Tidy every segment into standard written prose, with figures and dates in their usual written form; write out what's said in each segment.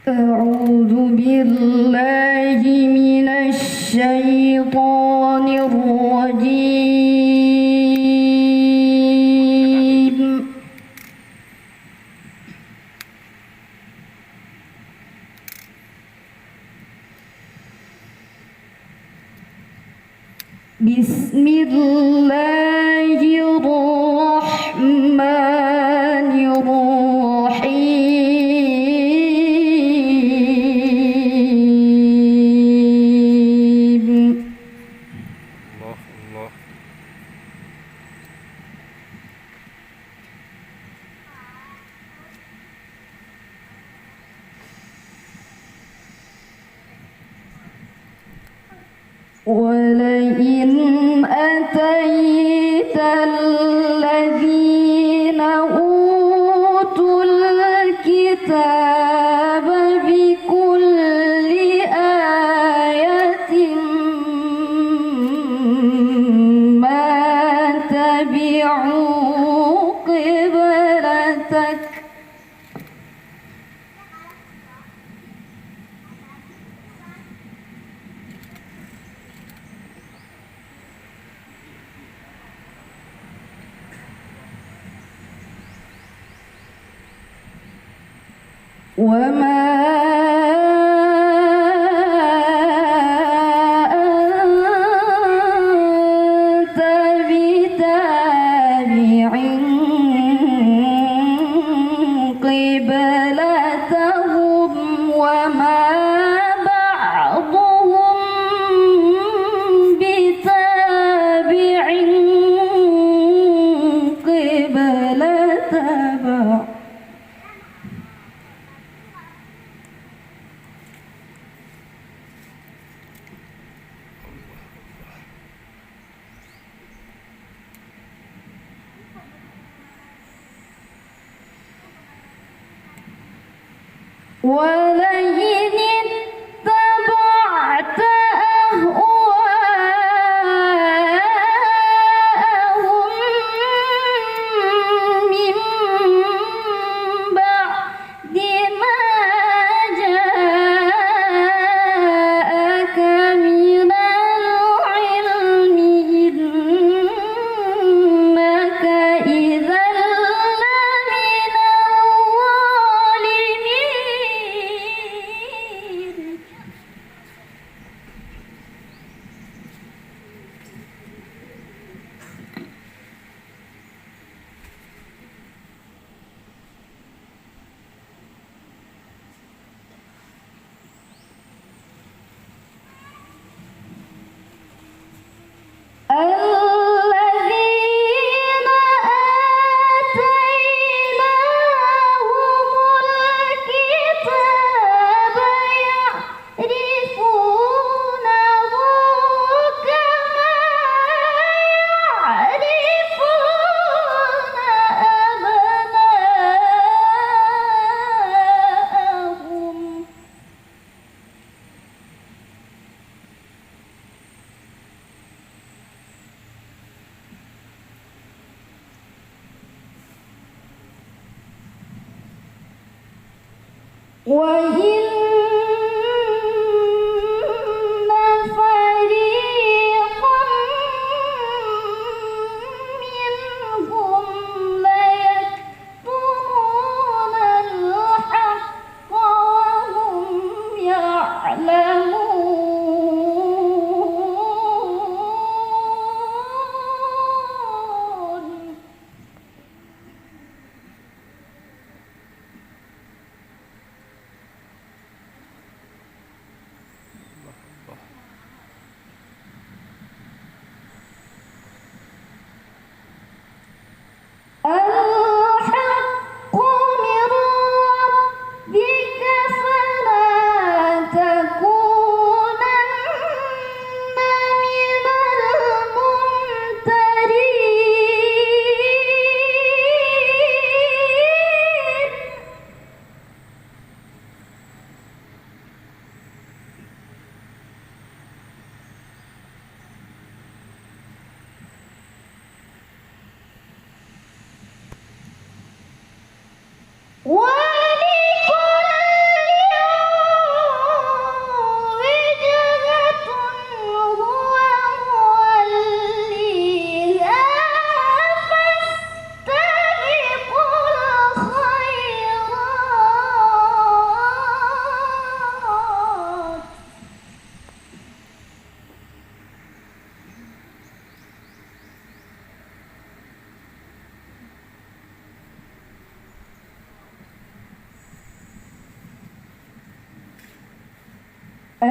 أعوذ بالله من الشيطان الرجيم. بسم الله الرحمن الرحيم. الله الله. ولئن أتيت الذين أوتوا الكتاب بكل آية ما تبعوا قبلتك وما أنت بتابع قبلتهم وما بعضهم بتابع قبلة بعض. ولئن اتبعت أهواءهم من بعد ما جاءك من العلم إنك إذا لمن الظالمين. الذين آتيناهم الكتاب يعرفونه كما يعرفون أبناءهم. وإن فريقا منهم ليكتمون الحق وهم يعلمون. الحق من ربك فلا تكونن من الممترين.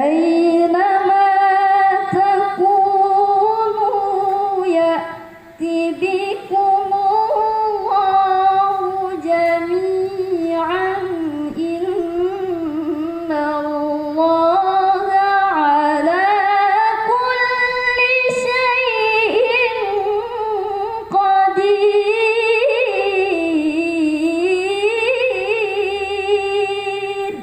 أينما تكونوا يأت بكم الله جميعا إن الله على كل شيء قدير.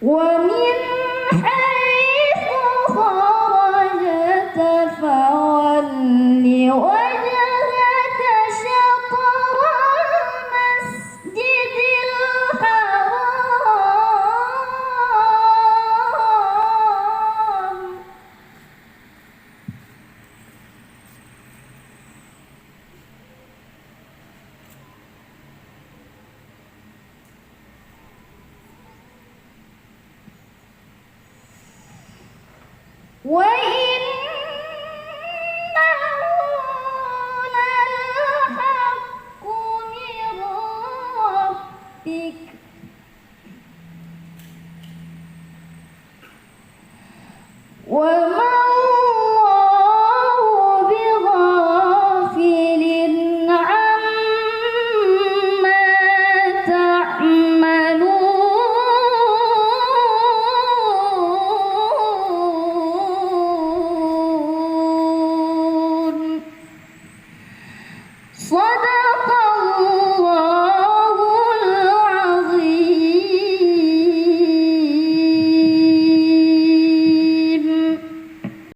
ومن حيث خرجت فول وجهك شطر المسجد الحرام وإنه للحق من ربك وما